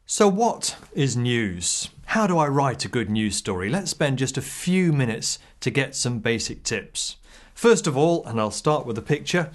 So what is news? How do I write a good news story? Let's spend just a few minutes to get some basic tips. First of all, and I'll start with a picture,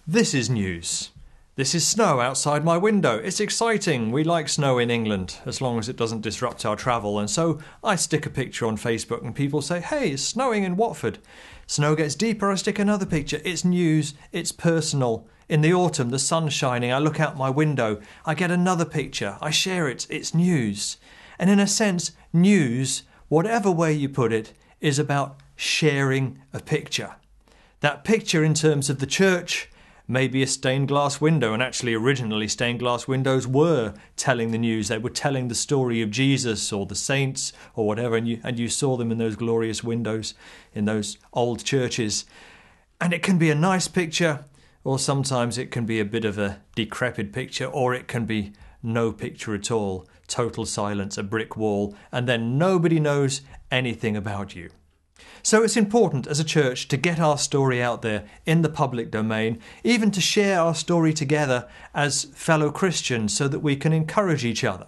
this is news. This is snow outside my window. It's exciting. We like snow in England as long as it doesn't disrupt our travel. And so I stick a picture on Facebook and people say, hey, it's snowing in Watford. Snow gets deeper, I stick another picture. It's news, it's personal. In the autumn, the sun's shining, I look out my window, I get another picture, I share it, it's news. And in a sense, news, whatever way you put it, is about sharing a picture. That picture in terms of the church may be a stained glass window, and actually originally stained glass windows were telling the news. They were telling the story of Jesus or the saints or whatever, and you saw them in those glorious windows in those old churches. And it can be a nice picture, or sometimes it can be a bit of a decrepit picture, or it can be no picture at all, total silence, a brick wall, and then nobody knows anything about you. So it's important as a church to get our story out there in the public domain, even to share our story together as fellow Christians so that we can encourage each other.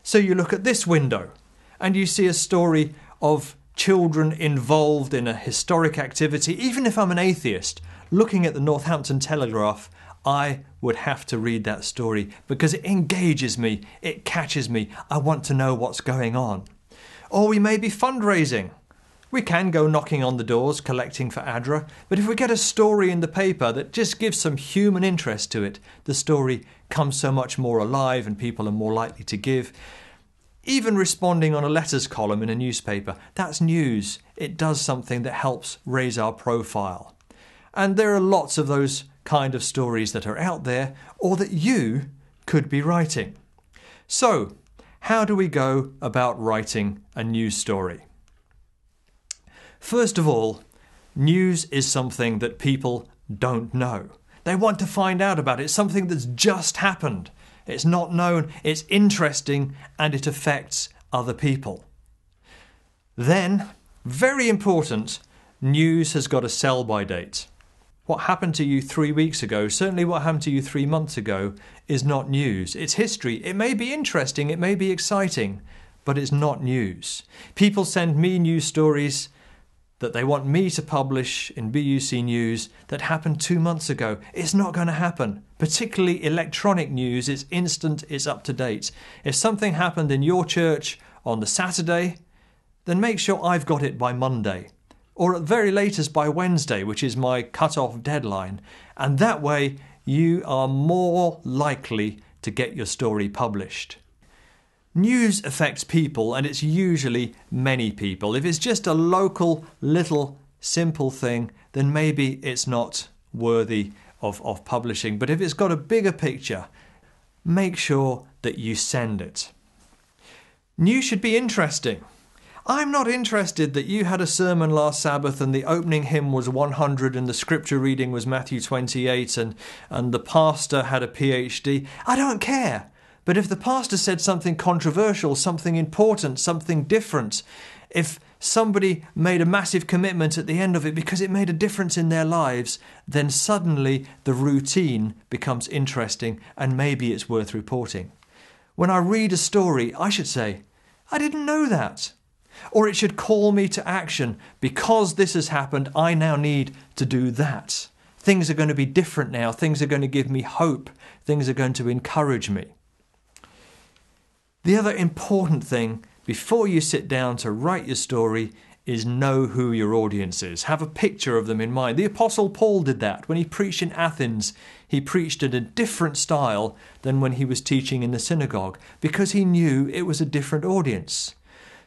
So you look at this window and you see a story of children involved in a historic activity. Even if I'm an atheist, looking at the Northampton Telegraph, I would have to read that story because it engages me, it catches me, I want to know what's going on. Or we may be fundraising. We can go knocking on the doors, collecting for ADRA, but if we get a story in the paper that just gives some human interest to it, the story comes so much more alive and people are more likely to give. Even responding on a letters column in a newspaper, that's news. It does something that helps raise our profile. And there are lots of those kind of stories that are out there or that you could be writing. So, how do we go about writing a news story? First of all, news is something that people don't know. They want to find out about it. It's something that's just happened. It's not known, it's interesting, and it affects other people. Then, very important, news has got a sell-by date. What happened to you 3 weeks ago, certainly what happened to you 3 months ago, is not news. It's history. It may be interesting, it may be exciting, but it's not news. People send me news stories that they want me to publish in BUC News that happened 2 months ago. It's not going to happen. Particularly electronic news, it's instant, it's up to date. If something happened in your church on the Saturday, then make sure I've got it by Monday. Or at very latest by Wednesday, which is my cut-off deadline. And that way you are more likely to get your story published. News affects people, and it's usually many people. If it's just a local, little, simple thing, then maybe it's not worthy of publishing. But if it's got a bigger picture, make sure that you send it. News should be interesting. I'm not interested that you had a sermon last Sabbath and the opening hymn was 100 and the scripture reading was Matthew 28 and the pastor had a PhD. I don't care. But if the pastor said something controversial, something important, something different, if somebody made a massive commitment at the end of it because it made a difference in their lives, then suddenly the routine becomes interesting and maybe it's worth reporting. When I read a story, I should say, I didn't know that. Or it should call me to action. Because this has happened, I now need to do that. Things are going to be different now. Things are going to give me hope. Things are going to encourage me. The other important thing before you sit down to write your story is know who your audience is. Have a picture of them in mind. The Apostle Paul did that. When he preached in Athens, he preached in a different style than when he was teaching in the synagogue because he knew it was a different audience.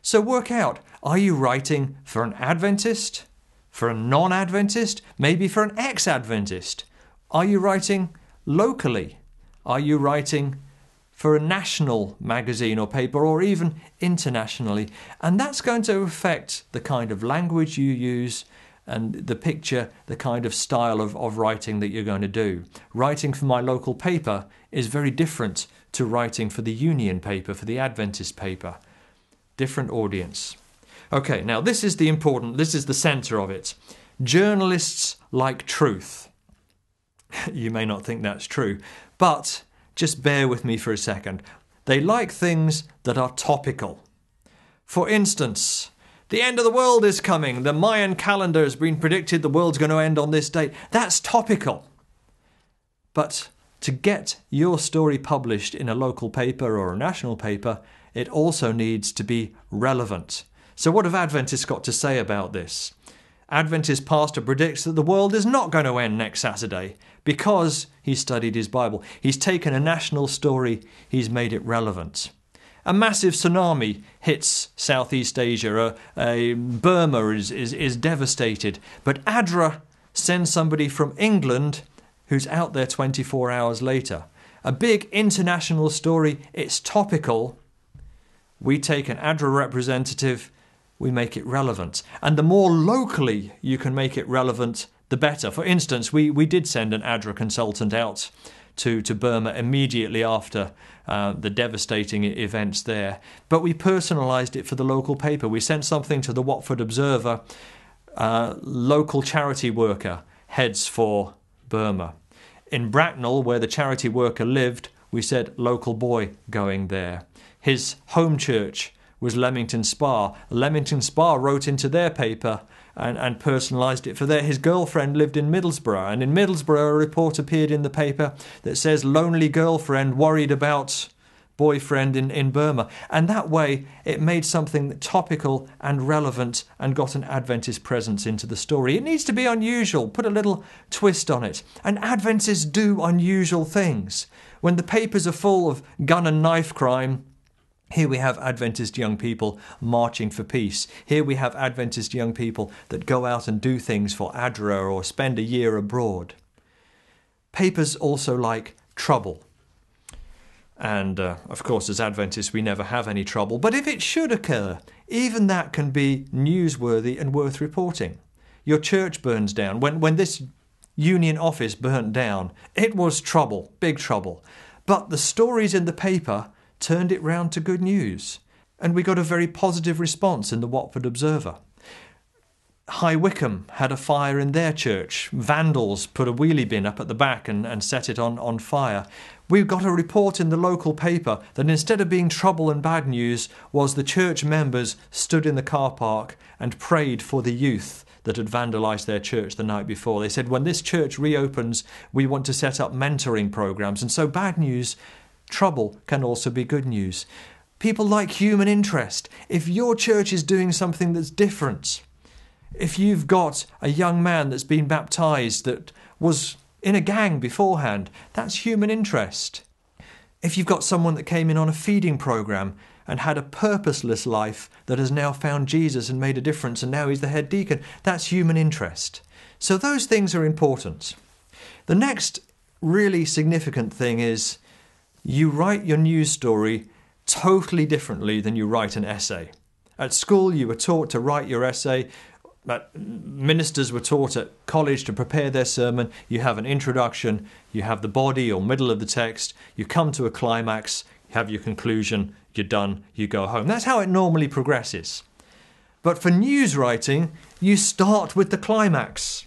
So work out, are you writing for an Adventist, for a non-Adventist, maybe for an ex-Adventist? Are you writing locally? Are you writing for a national magazine or paper or even internationally? And that's going to affect the kind of language you use and the picture, the kind of style of writing that you're going to do. Writing for my local paper is very different to writing for the Union paper, for the Adventist paper. Different audience. Okay, now this is the centre of it. Journalists like truth. You may not think that's true, but just bear with me for a second. They like things that are topical. For instance, the end of the world is coming. The Mayan calendar has been predicted. The world's going to end on this date. That's topical. But to get your story published in a local paper or a national paper, it also needs to be relevant. So what have Adventists got to say about this? Adventist pastor predicts that the world is not going to end next Saturday because he studied his Bible. He's taken a national story, he's made it relevant. A massive tsunami hits Southeast Asia. Burma is devastated. But ADRA sends somebody from England who's out there 24 hours later. A big international story, it's topical. We take an ADRA representative, we make it relevant. And the more locally you can make it relevant, the better. For instance, we did send an ADRA consultant out to Burma immediately after the devastating events there. But we personalised it for the local paper. We sent something to the Watford Observer. Local charity worker heads for Burma. In Bracknell, where the charity worker lived, we said local boy going there. His home church was Leamington Spa. Leamington Spa wrote into their paper and personalised it for there. His girlfriend lived in Middlesbrough, and in Middlesbrough a report appeared in the paper that says lonely girlfriend worried about boyfriend in Burma. And that way it made something topical and relevant and got an Adventist presence into the story. It needs to be unusual, put a little twist on it. And Adventists do unusual things. When the papers are full of gun and knife crime, here we have Adventist young people marching for peace. Here we have Adventist young people that go out and do things for ADRA or spend a year abroad. Papers also like trouble. And, of course, as Adventists, we never have any trouble. But if it should occur, even that can be newsworthy and worth reporting. Your church burns down. When this union office burnt down, it was trouble, big trouble. But the stories in the paper turned it round to good news. And we got a very positive response in the Watford Observer. High Wycombe had a fire in their church. Vandals put a wheelie bin up at the back and set it on fire. We got a report in the local paper that instead of being trouble and bad news was the church members stood in the car park and prayed for the youth that had vandalised their church the night before. They said, when this church reopens, we want to set up mentoring programs. And so bad news, trouble can also be good news. People like human interest. If your church is doing something that's different, if you've got a young man that's been baptised that was in a gang beforehand, that's human interest. If you've got someone that came in on a feeding programme and had a purposeless life that has now found Jesus and made a difference and now he's the head deacon, that's human interest. So those things are important. The next really significant thing is you write your news story totally differently than you write an essay. At school you were taught to write your essay. Ministers were taught at college to prepare their sermon. You have an introduction, you have the body or middle of the text, you come to a climax, you have your conclusion, you're done, you go home. That's how it normally progresses. But for news writing, you start with the climax.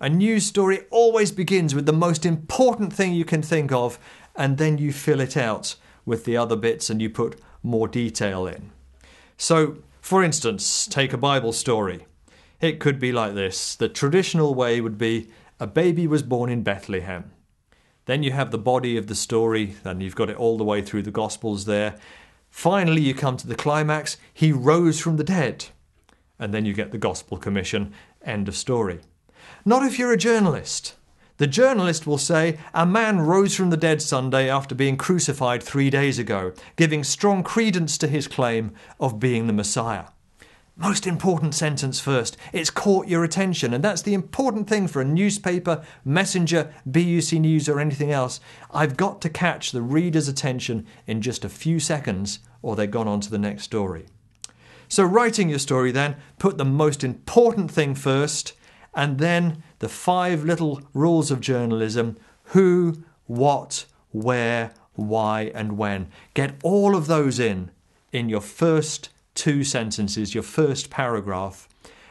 A news story always begins with the most important thing you can think of, and then you fill it out with the other bits and you put more detail in. So, for instance, take a Bible story. It could be like this. The traditional way would be a baby was born in Bethlehem. Then you have the body of the story, and you've got it all the way through the Gospels there. Finally, you come to the climax. He rose from the dead. And then you get the Gospel Commission. End of story. Not if you're a journalist. The journalist will say, a man rose from the dead Sunday after being crucified 3 days ago, giving strong credence to his claim of being the Messiah. Most important sentence first. It's caught your attention, and that's the important thing for a newspaper, messenger, BUC News or anything else. I've got to catch the reader's attention in just a few seconds or they've gone on to the next story. So writing your story then, put the most important thing first, and then the 5 little rules of journalism: who, what, where, why and when. Get all of those in your first 2 sentences, your first paragraph.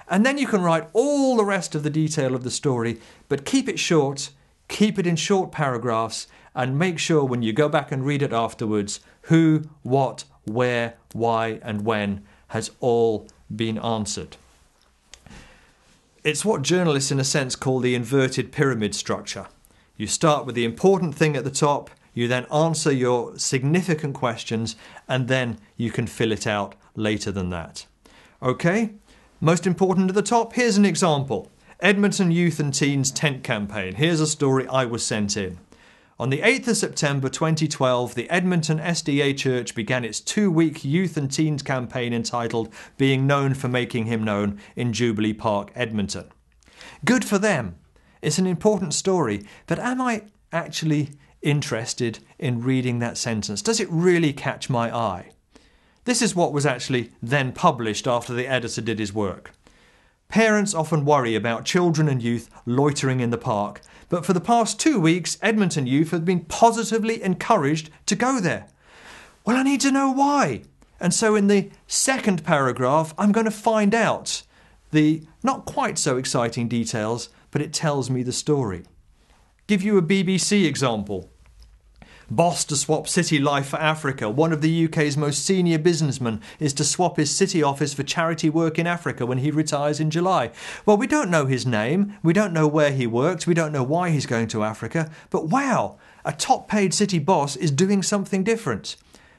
And then you can write all the rest of the detail of the story, but keep it short, keep it in short paragraphs, and make sure when you go back and read it afterwards, who, what, where, why, and when has all been answered. It's what journalists in a sense call the inverted pyramid structure. You start with the important thing at the top, you then answer your significant questions, and then you can fill it out later than that. Okay, most important at the top, here's an example. Edmonton Youth and Teens Tent Campaign. Here's a story I was sent in. On the 8th of September 2012, the Edmonton SDA Church began its 2-week youth and teens campaign entitled Being Known for Making Him Known in Jubilee Park, Edmonton. Good for them. It's an important story, but am I actually interested in reading that sentence? Does it really catch my eye? This is what was actually then published after the editor did his work. Parents often worry about children and youth loitering in the park, but for the past 2 weeks, Edmonton youth have been positively encouraged to go there. Well, I need to know why. And so in the second paragraph, I'm going to find out the not quite so exciting details, but it tells me the story. Give you a BBC example. Boss to swap city life for Africa. One of the UK's most senior businessmen is to swap his city office for charity work in Africa when he retires in July. Well, we don't know his name, we don't know where he works, we don't know why he's going to Africa, but wow, a top-paid city boss is doing something different.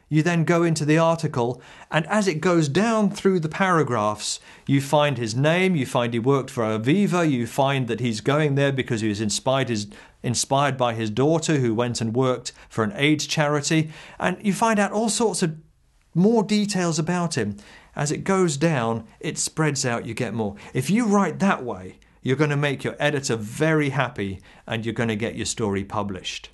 You then go into the article, and as it goes down through the paragraphs, you find his name, you find he worked for Aviva, you find that he's going there because he was inspired by his daughter who went and worked for an AIDS charity, and you find out all sorts of more details about him. As it goes down, it spreads out, you get more. If you write that way, you're going to make your editor very happy and you're going to get your story published.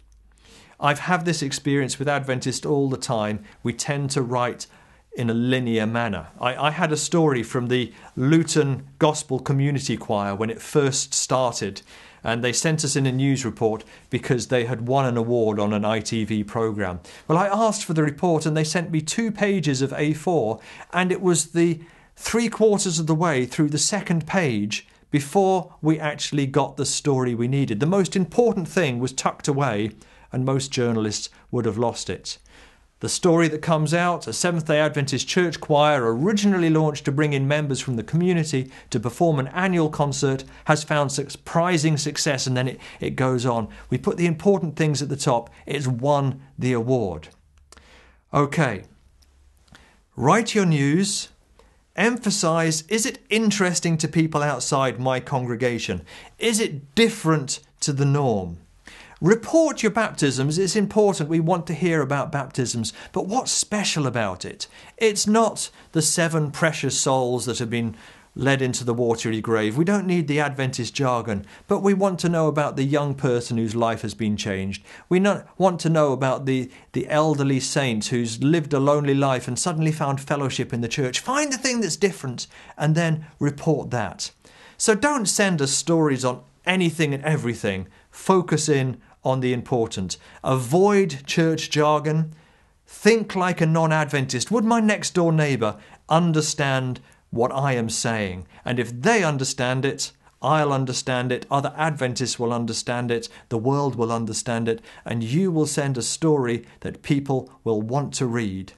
I've had this experience with Adventists all the time. We tend to write in a linear manner. I had a story from the Luton Gospel Community Choir when it first started, and they sent us in a news report because they had won an award on an ITV programme. Well, I asked for the report and they sent me 2 pages of A4, and it was the 3/4 of the way through the second page before we actually got the story we needed. The most important thing was tucked away, and most journalists would have lost it. The story that comes out, a Seventh-day Adventist Church choir originally launched to bring in members from the community to perform an annual concert, has found surprising success, and then it goes on. We put the important things at the top. It's won the award. Okay. Write your news. Emphasize, is it interesting to people outside my congregation? Is it different to the norm? Report your baptisms. It's important. We want to hear about baptisms. But what's special about it? It's not the 7 precious souls that have been led into the watery grave. We don't need the Adventist jargon, but we want to know about the young person whose life has been changed. We want to know about the elderly saint who's lived a lonely life and suddenly found fellowship in the church. Find the thing that's different and then report that. So don't send us stories on anything and everything. Focus in on the important. Avoid church jargon. Think like a non-Adventist. Would my next door neighbour understand what I am saying? And if they understand it, I'll understand it, other Adventists will understand it, the world will understand it, and you will send a story that people will want to read.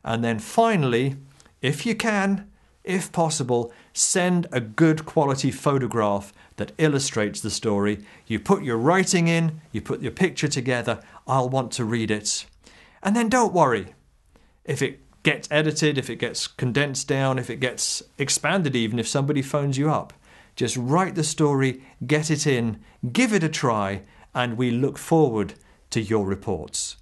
And then finally, if you can, if possible, send a good quality photograph that illustrates the story. You put your writing in, you put your picture together, I'll want to read it. And then don't worry if it gets edited, if it gets condensed down, if it gets expanded even, if somebody phones you up. Just write the story, get it in, give it a try, and we look forward to your reports.